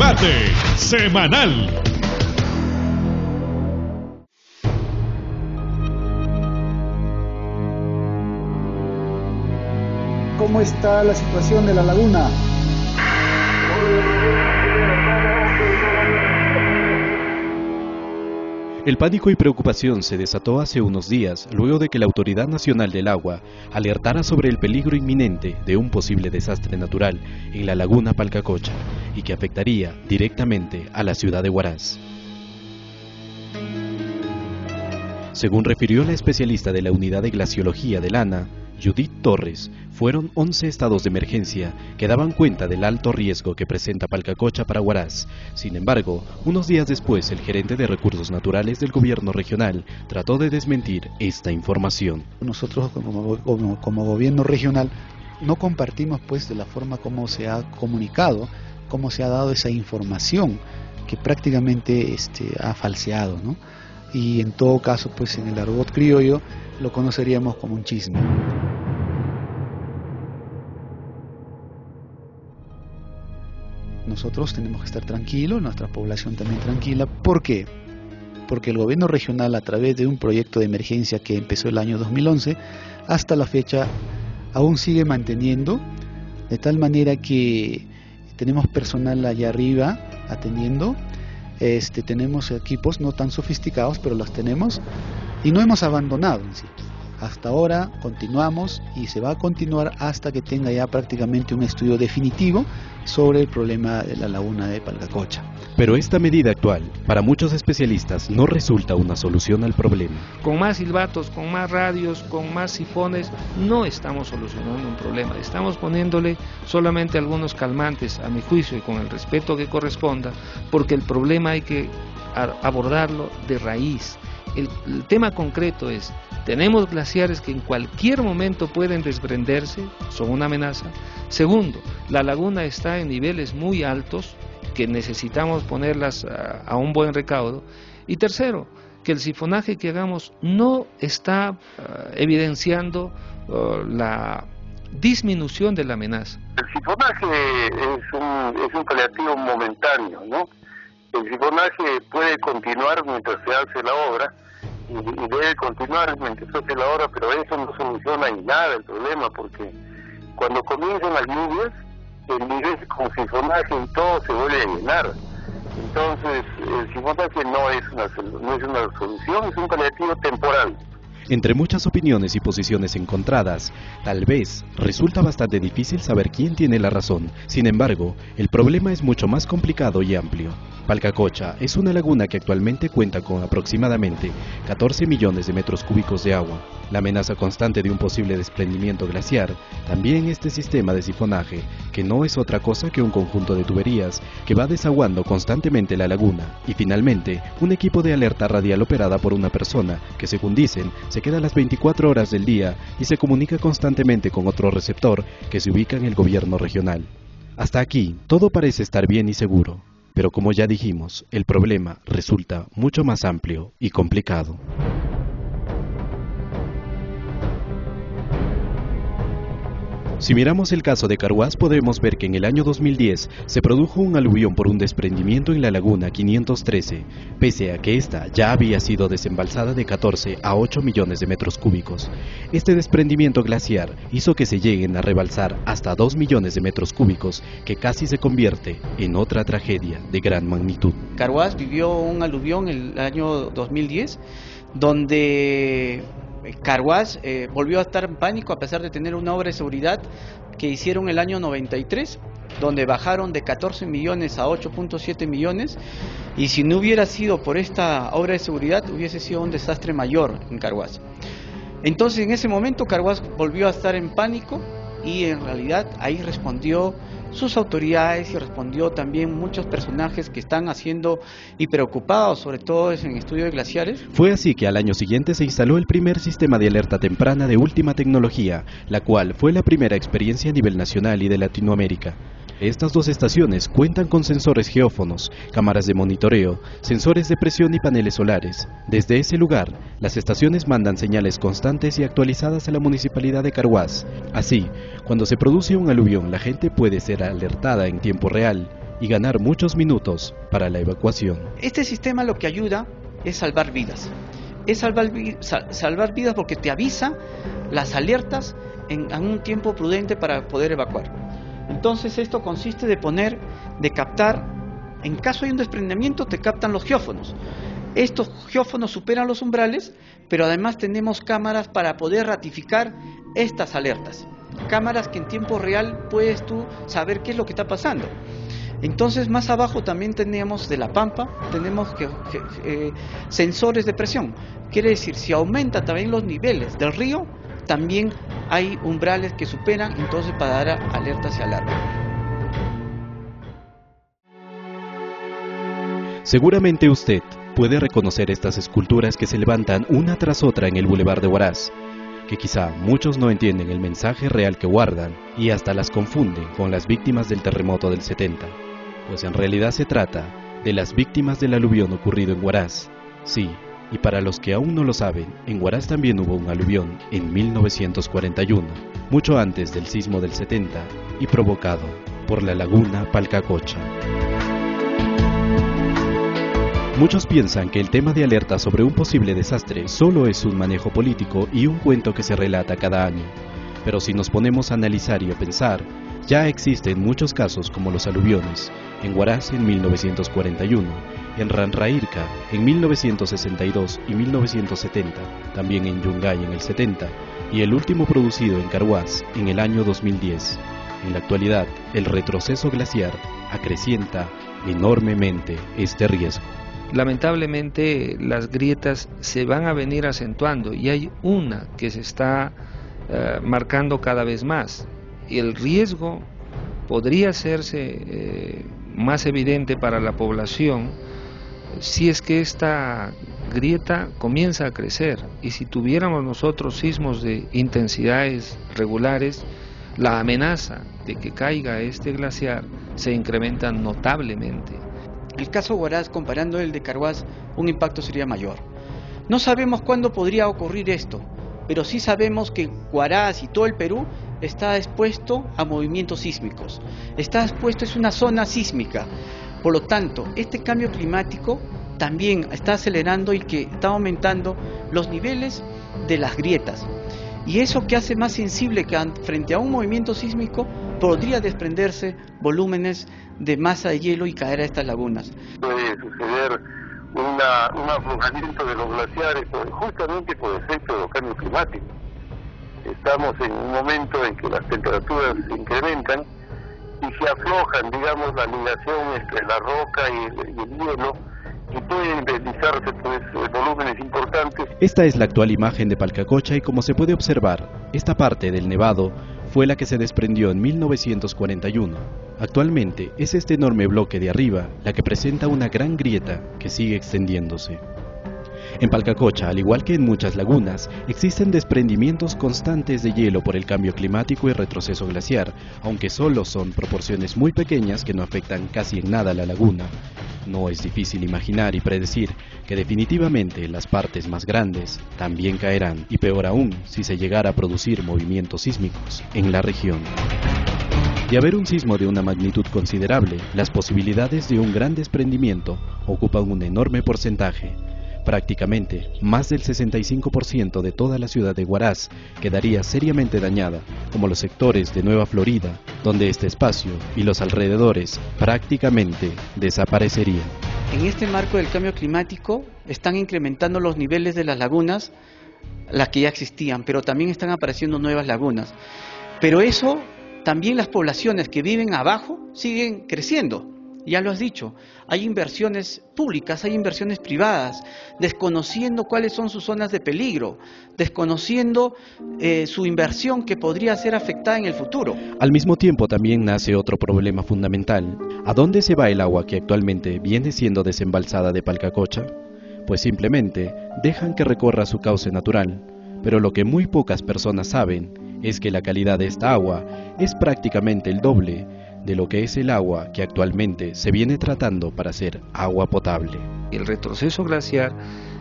Debate semanal. ¿Cómo está la situación de la laguna? El pánico y preocupación se desató hace unos días luego de que la Autoridad Nacional del Agua alertara sobre el peligro inminente de un posible desastre natural en la laguna Palcacocha y que afectaría directamente a la ciudad de Huaraz. Según refirió la especialista de la Unidad de Glaciología del ANA, Judith Torres, fueron 11 estados de emergencia que daban cuenta del alto riesgo que presenta Palcacocha para Huaraz. Sin embargo, unos días después, el gerente de Recursos Naturales del gobierno regional trató de desmentir esta información. Nosotros como gobierno regional no compartimos pues de la forma como se ha comunicado, cómo se ha dado esa información que prácticamente ha falseado, ¿no? Y en todo caso, pues en el argot criollo lo conoceríamos como un chisme. Nosotros tenemos que estar tranquilos, nuestra población también tranquila. ¿Por qué? Porque el gobierno regional, a través de un proyecto de emergencia que empezó el año 2011, hasta la fecha aún sigue manteniendo, de tal manera que tenemos personal allá arriba atendiendo, tenemos equipos no tan sofisticados, pero los tenemos y no hemos abandonado en sí. Hasta ahora continuamos y se va a continuar hasta que tenga ya prácticamente un estudio definitivo sobre el problema de la laguna de Palcacocha. Pero esta medida actual, para muchos especialistas, no resulta una solución al problema. Con más silbatos, con más radios, con más sifones, no estamos solucionando un problema. Estamos poniéndole solamente algunos calmantes, a mi juicio, y con el respeto que corresponda, porque el problema hay que abordarlo de raíz. El tema concreto es, tenemos glaciares que en cualquier momento pueden desprenderse, son una amenaza. Segundo, la laguna está en niveles muy altos que necesitamos ponerlas a un buen recaudo. Y tercero, que el sifonaje que hagamos no está evidenciando la disminución de la amenaza. El sifonaje es un paliativo momentáneo, ¿no? El sifonaje puede continuar mientras se hace la obra y debe continuar mientras se hace la obra, pero eso no soluciona en nada el problema, porque cuando comienzan las lluvias, el nivel con sifonaje y todo se vuelve a llenar. Entonces, el sifonaje no es una solución, es un paliativo temporal. Entre muchas opiniones y posiciones encontradas, tal vez resulta bastante difícil saber quién tiene la razón. Sin embargo, el problema es mucho más complicado y amplio. Palcacocha es una laguna que actualmente cuenta con aproximadamente 14 millones de metros cúbicos de agua. La amenaza constante de un posible desprendimiento glaciar, también este sistema de sifonaje, que no es otra cosa que un conjunto de tuberías que va desaguando constantemente la laguna, y finalmente un equipo de alerta radial operada por una persona que, según dicen, se queda las 24 horas del día y se comunica constantemente con otro receptor que se ubica en el gobierno regional. Hasta aquí, todo parece estar bien y seguro, pero como ya dijimos, el problema resulta mucho más amplio y complicado. Si miramos el caso de Carhuaz, podremos ver que en el año 2010 se produjo un aluvión por un desprendimiento en la laguna 513, pese a que esta ya había sido desembalsada de 14 a 8 millones de metros cúbicos. Este desprendimiento glaciar hizo que se lleguen a rebalsar hasta 2 millones de metros cúbicos, que casi se convierte en otra tragedia de gran magnitud. Carhuaz vivió un aluvión el año 2010, donde Carhuaz volvió a estar en pánico a pesar de tener una obra de seguridad que hicieron el año 93, donde bajaron de 14 millones a 8.7 millones, y si no hubiera sido por esta obra de seguridad hubiese sido un desastre mayor en Carhuaz. Entonces en ese momento Carhuaz volvió a estar en pánico y en realidad ahí respondió sus autoridades y respondió también muchos personajes que están haciendo y preocupados, sobre todo en estudio de glaciares. Fue así que al año siguiente se instaló el primer sistema de alerta temprana de última tecnología, la cual fue la primera experiencia a nivel nacional y de Latinoamérica. Estas dos estaciones cuentan con sensores geófonos, cámaras de monitoreo, sensores de presión y paneles solares. Desde ese lugar, las estaciones mandan señales constantes y actualizadas a la municipalidad de Carhuaz. Así, cuando se produce un aluvión, la gente puede ser alertada en tiempo real y ganar muchos minutos para la evacuación. Este sistema lo que ayuda es salvar vidas. Es salvar vidas porque te avisa las alertas en un tiempo prudente para poder evacuar. Entonces esto consiste de captar, en caso de un desprendimiento te captan los geófonos. Estos geófonos superan los umbrales, pero además tenemos cámaras para poder ratificar estas alertas. Cámaras que en tiempo real puedes tú saber qué es lo que está pasando. Entonces más abajo también tenemos de la pampa, tenemos sensores de presión. Quiere decir, si aumenta también los niveles del río, también hay umbrales que superan, entonces para dar alertas y alarma. Seguramente usted puede reconocer estas esculturas que se levantan una tras otra en el Boulevard de Huaraz, que quizá muchos no entienden el mensaje real que guardan y hasta las confunden con las víctimas del terremoto del 70. Pues en realidad se trata de las víctimas del aluvión ocurrido en Huaraz. Sí, y para los que aún no lo saben, en Huaraz también hubo un aluvión en 1941, mucho antes del sismo del 70 y provocado por la laguna Palcacocha. Muchos piensan que el tema de alerta sobre un posible desastre solo es un manejo político y un cuento que se relata cada año. Pero si nos ponemos a analizar y a pensar, ya existen muchos casos como los aluviones, en Huaraz en 1941, en Ranraírca en 1962 y 1970, también en Yungay en el 70, y el último producido en Carhuaz en el año 2010. En la actualidad, el retroceso glaciar acrecienta enormemente este riesgo. Lamentablemente las grietas se van a venir acentuando y hay una que se está marcando cada vez más. Y el riesgo podría hacerse más evidente para la población si es que esta grieta comienza a crecer, y si tuviéramos nosotros sismos de intensidades regulares, la amenaza de que caiga este glaciar se incrementa notablemente. El caso Huaraz, comparando el de Carhuaz, un impacto sería mayor. No sabemos cuándo podría ocurrir esto, pero sí sabemos que Huaraz y todo el Perú está expuesto a movimientos sísmicos. Está expuesto, es una zona sísmica. Por lo tanto, este cambio climático también está acelerando y que está aumentando los niveles de las grietas. Y eso que hace más sensible que frente a un movimiento sísmico podría desprenderse volúmenes de masa de hielo y caer a estas lagunas. Puede suceder un aflojamiento de los glaciares justamente por efecto de los cambios climáticos. Estamos en un momento en que las temperaturas se incrementan y se aflojan, digamos, la ligación entre la roca y el hielo, y pueden deslizarse volúmenes importantes. Esta es la actual imagen de Palcacocha y como se puede observar, esta parte del nevado fue la que se desprendió en 1941. Actualmente es este enorme bloque de arriba la que presenta una gran grieta que sigue extendiéndose. En Palcacocha, al igual que en muchas lagunas, existen desprendimientos constantes de hielo por el cambio climático y retroceso glaciar, aunque solo son proporciones muy pequeñas que no afectan casi en nada a la laguna. No es difícil imaginar y predecir que definitivamente las partes más grandes también caerán, y peor aún si se llegara a producir movimientos sísmicos en la región. De haber un sismo de una magnitud considerable, las posibilidades de un gran desprendimiento ocupan un enorme porcentaje. Prácticamente más del 65% de toda la ciudad de Huaraz quedaría seriamente dañada, como los sectores de Nueva Florida, donde este espacio y los alrededores prácticamente desaparecerían. En este marco del cambio climático están incrementando los niveles de las lagunas, las que ya existían, pero también están apareciendo nuevas lagunas. Pero eso, también las poblaciones que viven abajo siguen creciendo. Ya lo has dicho, hay inversiones públicas, hay inversiones privadas, desconociendo cuáles son sus zonas de peligro, desconociendo su inversión que podría ser afectada en el futuro. Al mismo tiempo también nace otro problema fundamental. ¿A dónde se va el agua que actualmente viene siendo desembalsada de Palcacocha? Pues simplemente dejan que recorra su cauce natural, pero lo que muy pocas personas saben es que la calidad de esta agua es prácticamente el doble de lo que es el agua que actualmente se viene tratando para hacer agua potable. El retroceso glaciar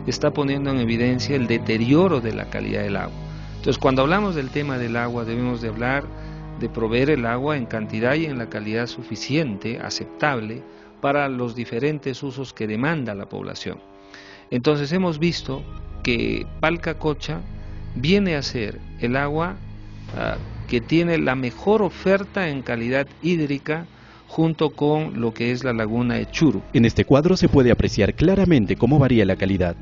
está poniendo en evidencia el deterioro de la calidad del agua. Entonces, cuando hablamos del tema del agua, debemos de hablar de proveer el agua en cantidad y en la calidad suficiente, aceptable, para los diferentes usos que demanda la población. Entonces hemos visto que Palcacocha viene a ser el agua que tiene la mejor oferta en calidad hídrica junto con lo que es la laguna de Churu. En este cuadro se puede apreciar claramente cómo varía la calidad.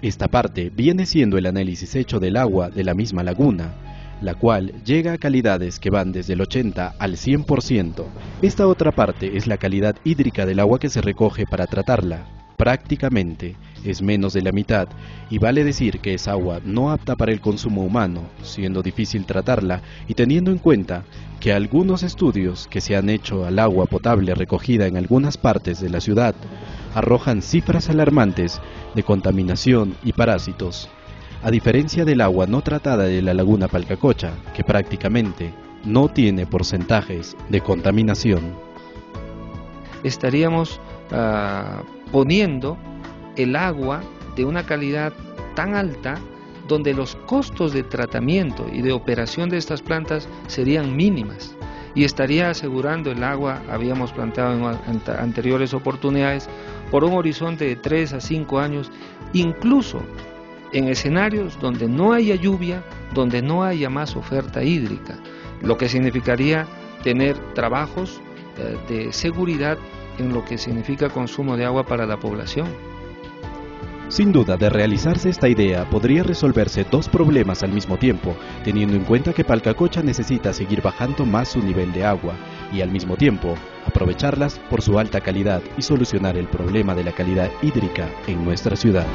Esta parte viene siendo el análisis hecho del agua de la misma laguna, la cual llega a calidades que van desde el 80 al 100%. Esta otra parte es la calidad hídrica del agua que se recoge para tratarla. Prácticamente es menos de la mitad y vale decir que es agua no apta para el consumo humano, siendo difícil tratarla y teniendo en cuenta que algunos estudios que se han hecho al agua potable recogida en algunas partes de la ciudad arrojan cifras alarmantes de contaminación y parásitos, a diferencia del agua no tratada de la laguna Palcacocha, que prácticamente no tiene porcentajes de contaminación. Estaríamos poniendo el agua de una calidad tan alta donde los costos de tratamiento y de operación de estas serían mínimas y estaría asegurando el agua, habíamos planteado en anteriores oportunidades, por un horizonte de 3 a 5 años, incluso en escenarios donde no haya lluvia, donde no haya más oferta hídrica, lo que significaría tener trabajos de seguridad en lo que significa consumo de agua para la población. Sin duda, de realizarse esta idea, podría resolverse dos problemas al mismo tiempo, teniendo en cuenta que Palcacocha necesita seguir bajando más su nivel de agua, y al mismo tiempo, aprovecharlas por su alta calidad y solucionar el problema de la calidad hídrica en nuestra ciudad.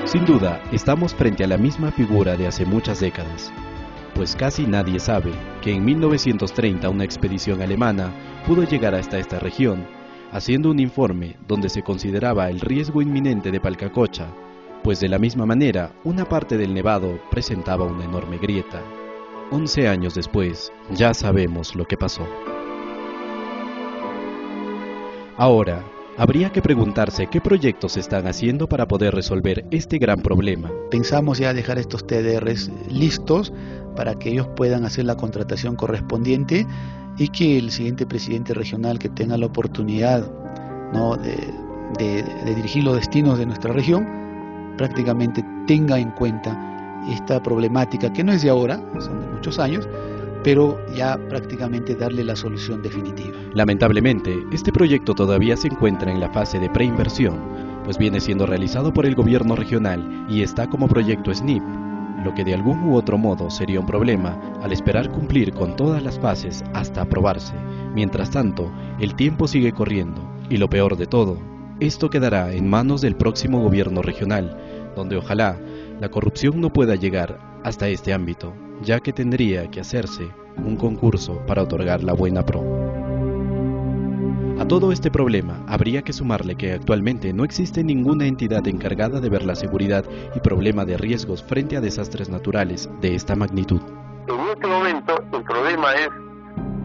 Sin duda, estamos frente a la misma figura de hace muchas décadas, pues casi nadie sabe que en 1930 una expedición alemana pudo llegar hasta esta región, haciendo un informe donde se consideraba el riesgo inminente de Palcacocha, pues de la misma manera una parte del nevado presentaba una enorme grieta. 11 años después, ya sabemos lo que pasó. Ahora, habría que preguntarse qué proyectos se están haciendo para poder resolver este gran problema. Pensamos ya dejar estos TDRs listos para que ellos puedan hacer la contratación correspondiente y que el siguiente presidente regional que tenga la oportunidad, ¿no?, de dirigir los destinos de nuestra región prácticamente tenga en cuenta esta problemática que no es de ahora, son de muchos años, pero ya prácticamente darle la solución definitiva. Lamentablemente, este proyecto todavía se encuentra en la fase de preinversión, pues viene siendo realizado por el gobierno regional y está como proyecto SNIP, lo que de algún u otro modo sería un problema al esperar cumplir con todas las fases hasta aprobarse. Mientras tanto, el tiempo sigue corriendo y lo peor de todo, esto quedará en manos del próximo gobierno regional, donde ojalá la corrupción no pueda llegar hasta este ámbito, ya que tendría que hacerse un concurso para otorgar la buena pro. A todo este problema habría que sumarle que actualmente no existe ninguna entidad encargada de ver la seguridad y problema de riesgos frente a desastres naturales de esta magnitud. En este momento el problema es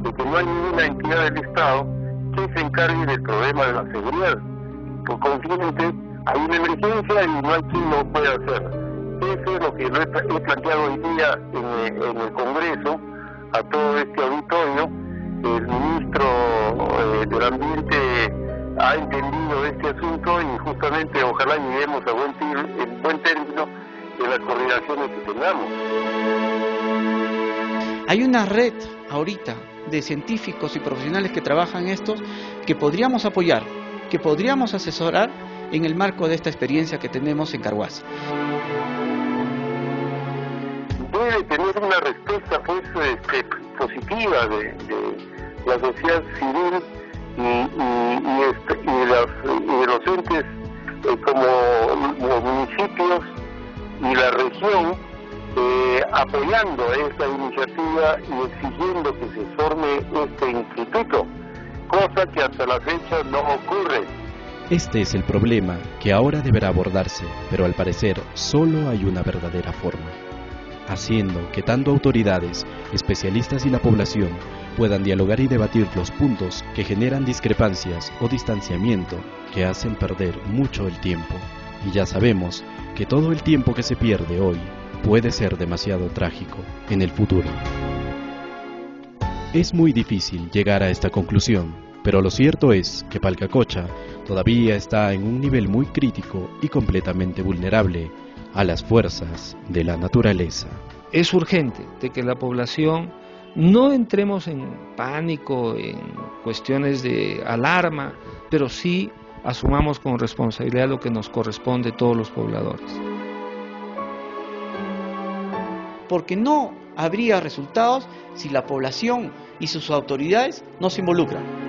de que no hay ninguna entidad del Estado que se encargue del problema de la seguridad. Por consiguiente, hay una emergencia y no hay quien lo pueda hacer. Eso es lo que he planteado hoy día en el Congreso, a todo este auditorio. El ministro del Ambiente ha entendido este asunto y justamente ojalá lleguemos a buen término en las coordinaciones que tengamos. Hay una red ahorita de científicos y profesionales que trabajan estos que podríamos apoyar, que podríamos asesorar en el marco de esta experiencia que tenemos en Carhuaz. Debe tener una respuesta positiva de la sociedad civil y de los entes como los municipios y la región apoyando esta iniciativa y exigiendo que se forme este instituto, cosa que hasta la fecha no ocurre. Este es el problema que ahora deberá abordarse, pero al parecer solo hay una verdadera forma, haciendo que tanto autoridades, especialistas y la población puedan dialogar y debatir los puntos que generan discrepancias o distanciamiento que hacen perder mucho el tiempo. Y ya sabemos que todo el tiempo que se pierde hoy puede ser demasiado trágico en el futuro. Es muy difícil llegar a esta conclusión, pero lo cierto es que Palcacocha todavía está en un nivel muy crítico y completamente vulnerable a las fuerzas de la naturaleza. Es urgente de que la población no entremos en pánico, en cuestiones de alarma, pero sí asumamos con responsabilidad lo que nos corresponde a todos los pobladores. Porque no habría resultados si la población y sus autoridades no se involucran.